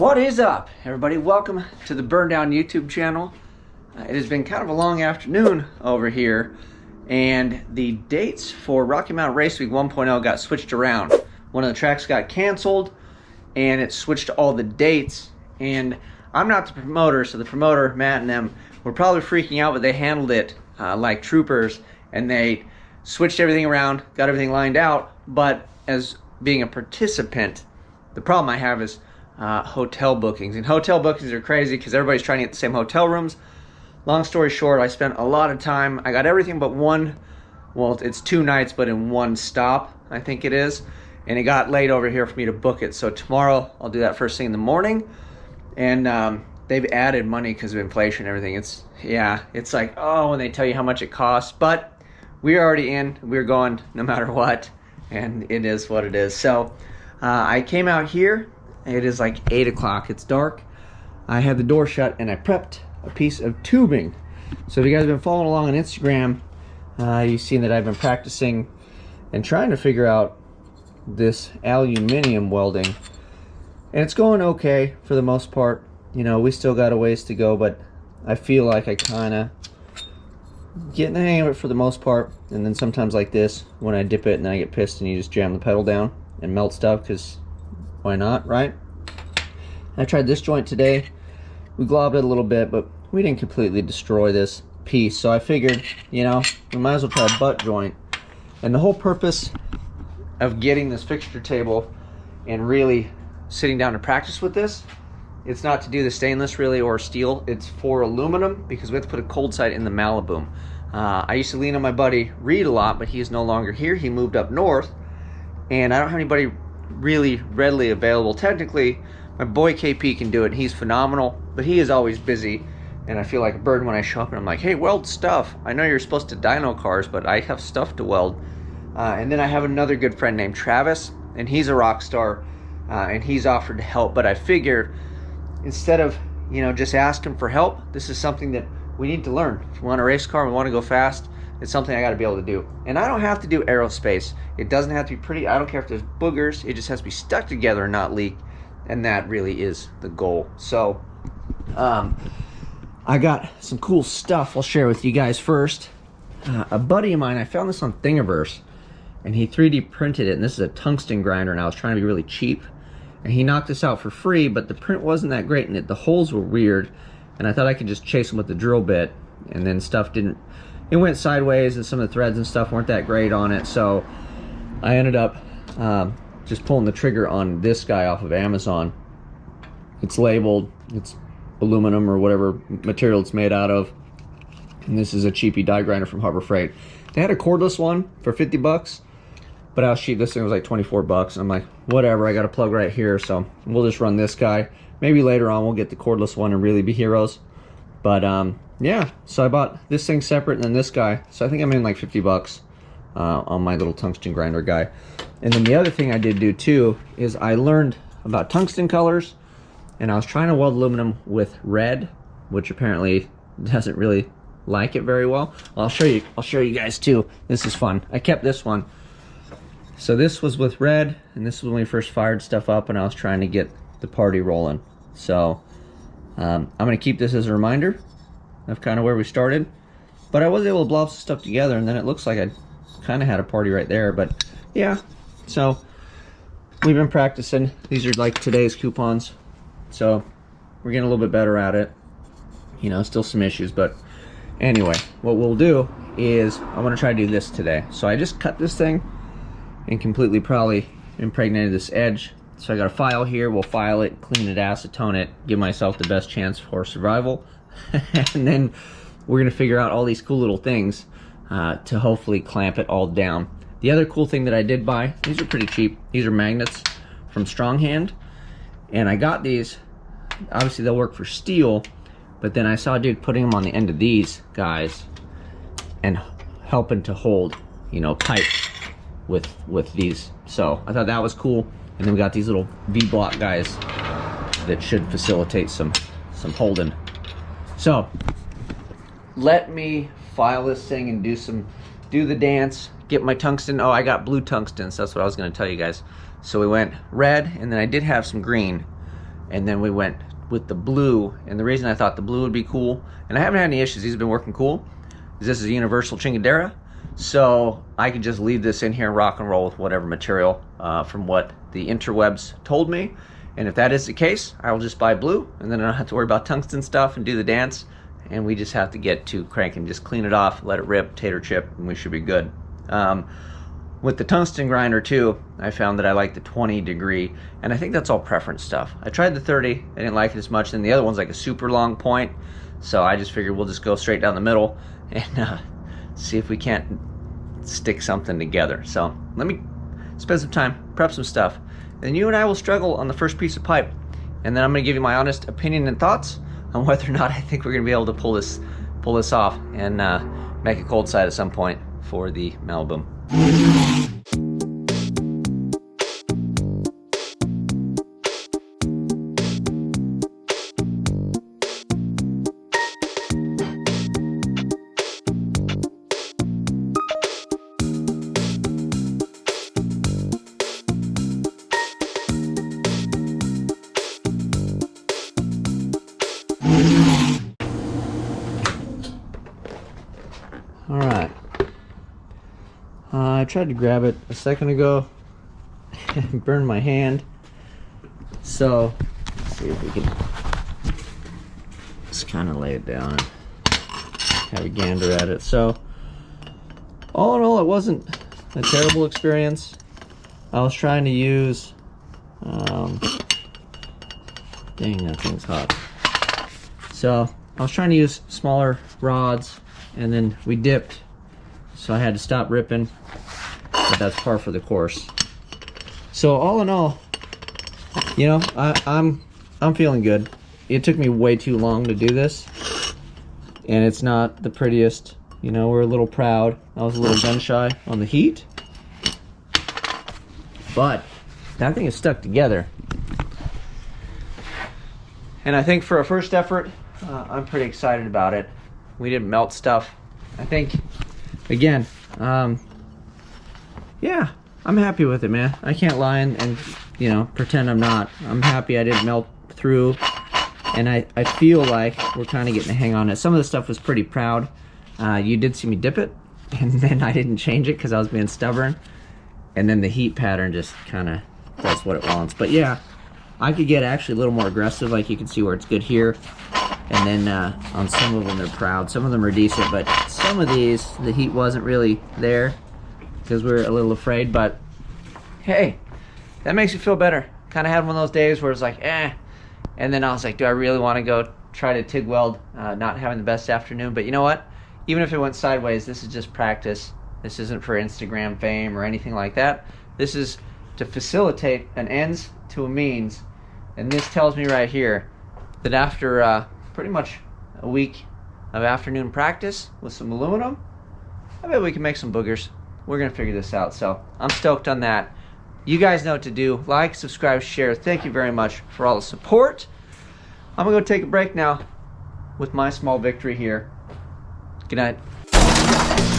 What is up, everybody? Welcome to the Burndown YouTube channel. It has been kind of a long afternoon over here, and the dates for Rocky Mountain Race Week 1.0 got switched around. One of the tracks got canceled, and it switched all the dates, and I'm not the promoter, so the promoter, Matt, and them were probably freaking out, but they handled it like troopers, and they switched everything around, got everything lined out. But as being a participant, the problem I have is hotel bookings. And hotel bookings are crazy because everybody's trying to get the same hotel rooms. Long story short, I spent a lot of time. I got everything but one, well, it's 2 nights, but in one stop, I think it is. And it got late over here for me to book it. So tomorrow, I'll do that first thing in the morning. And they've added money because of inflation and everything. It's like, oh, when they tell you how much it costs. But we're already in. We're going no matter what. And it is what it is. So I came out here. It is like 8 o'clock. It's dark. I had the door shut and I prepped a piece of tubing. So if you guys have been following along on Instagram, you've seen that I've been practicing and trying to figure out this aluminum welding. And it's going okay for the most part. You know, we still got a ways to go, but I feel like I kind of getting the hang of it for the most part. And then sometimes like this, when I dip it and then I get pissed and you just jam the pedal down and melt stuff, because why not, right? I tried this joint today. We globbed it a little bit, but we didn't completely destroy this piece. So I figured, you know, we might as well try a butt joint. And the whole purpose of getting this fixture table and really sitting down to practice with this, it's not to do the stainless really or steel. It's for aluminum because we have to put a cold side in the Malibu. I used to lean on my buddy Reed a lot, but he is no longer here. He moved up north, and I don't have anybody really readily available. Technically, my boy KP can do it. He's phenomenal, but he is always busy, and I feel like a burden when I show up and I'm like, hey, weld stuff. I know you're supposed to dyno cars, but I have stuff to weld. And then I have another good friend named Travis, and he's a rock star, and he's offered to help. But I figured instead of, you know, just asking for help, this is something that we need to learn. If we want a race car, we want to go fast, it's something I got to be able to do. And I don't have to do aerospace. It doesn't have to be pretty. I don't care if there's boogers. It just has to be stuck together and not leak. And that really is the goal. So I got some cool stuff I'll share with you guys first. A buddy of mine, I found this on Thingiverse, and he 3D printed it. And this is a tungsten grinder, and I was trying to be really cheap. And he knocked this out for free, but the print wasn't that great, and the holes were weird. And I thought I could just chase them with the drill bit, and then stuff didn't. It went sideways, and some of the threads and stuff weren't that great on it. So I ended up just pulling the trigger on this guy off of Amazon. It's labeled, it's aluminum or whatever material it's made out of. And this is a cheapy die grinder from Harbor Freight. They had a cordless one for 50 bucks, but I was cheap. This thing was like 24 bucks. I'm like, whatever, I got a plug right here, so we'll just run this guy. Maybe later on we'll get the cordless one and really be heroes. But yeah, so I bought this thing separate and then this guy. So I think I'm in like 50 bucks on my little tungsten grinder guy. And then the other thing I did do too is I learned about tungsten colors, and I was trying to weld aluminum with red, which apparently doesn't really like it very well. I'll show you guys too. This is fun. I kept this one. So this was with red, and this was when we first fired stuff up and I was trying to get the party rolling. So I'm gonna keep this as a reminder of kind of where we started, but I was able to blob some stuff together, and then it looks like I kind of had a party right there. But yeah, so we've been practicing. These are like today's coupons, so we're getting a little bit better at it. You know, still some issues, but anyway, what we'll do is I want to try to do this today. So I just cut this thing and completely probably impregnated this edge. So I got a file here. We'll file it, clean it, acetone it, give myself the best chance for survival. And then we're gonna figure out all these cool little things to hopefully clamp it all down. The other cool thing that I did buy, these are pretty cheap. These are magnets from Stronghand. And I got these, obviously they'll work for steel, but then I saw a dude putting them on the end of these guys and helping to hold, you know, pipe with these. So I thought that was cool. And then we got these little V-block guys that should facilitate some holding. So let me file this thing and do the dance, get my tungsten. Oh, I got blue tungsten, so that's what I was gonna tell you guys. So we went red, and then I did have some green, and then we went with the blue. And the reason I thought the blue would be cool, and I haven't had any issues, these have been working cool, is this is a universal chingadera, so I could just leave this in here and rock and roll with whatever material from what the interwebs told me. And if that is the case, I will just buy blue, and then I don't have to worry about tungsten stuff and do the dance, and we just have to get to cranking, just clean it off, let it rip, tater chip, and we should be good. With the tungsten grinder too, I found that I like the 20 degree, and I think that's all preference stuff. I tried the 30, I didn't like it as much, and the other one's like a super long point, so I just figured we'll just go straight down the middle and see if we can't stick something together. So let me spend some time, prep some stuff, and you and I will struggle on the first piece of pipe, and then I'm going to give you my honest opinion and thoughts on whether or not I think we're going to be able to pull this off and make a cold side at some point for the Malibu. All right. I tried to grab it a second ago and burned my hand. So let's see if we can just kind of lay it down and have a gander at it. So all in all, it wasn't a terrible experience. I was trying to use dang, that thing's hot. So I was trying to use smaller rods, and then we dipped, so I had to stop ripping, but that's par for the course. So all in all, you know, I'm feeling good. It took me way too long to do this, and it's not the prettiest. You know, we're a little proud. I was a little gun shy on the heat, but that thing is stuck together. And I think for a first effort, I'm pretty excited about it. We didn't melt stuff. I think, again, yeah, I'm happy with it, man. I can't lie and you know, pretend I'm not. I'm happy I didn't melt through, and I feel like we're kind of getting the hang on it. Some of the stuff was pretty proud. You did see me dip it, and then I didn't change it because I was being stubborn, and then the heat pattern just kind of does what it wants. But yeah, I could get actually a little more aggressive, like you can see where it's good here. And then on some of them they're proud, some of them are decent, but some of these, the heat wasn't really there because we were a little afraid. But hey, that makes you feel better. Kind of had one of those days where it's like, eh. And then I was like, do I really want to go try to TIG weld? Not having the best afternoon, but you know what? Even if it went sideways, this is just practice. This isn't for Instagram fame or anything like that. This is to facilitate an ends to a means. And this tells me right here that after pretty much a week of afternoon practice with some aluminum, I bet we can make some boogers. We're gonna figure this out, so I'm stoked on that. You guys know what to do. Like, subscribe, share. Thank you very much for all the support. I'm gonna go take a break now with my small victory here. Good night.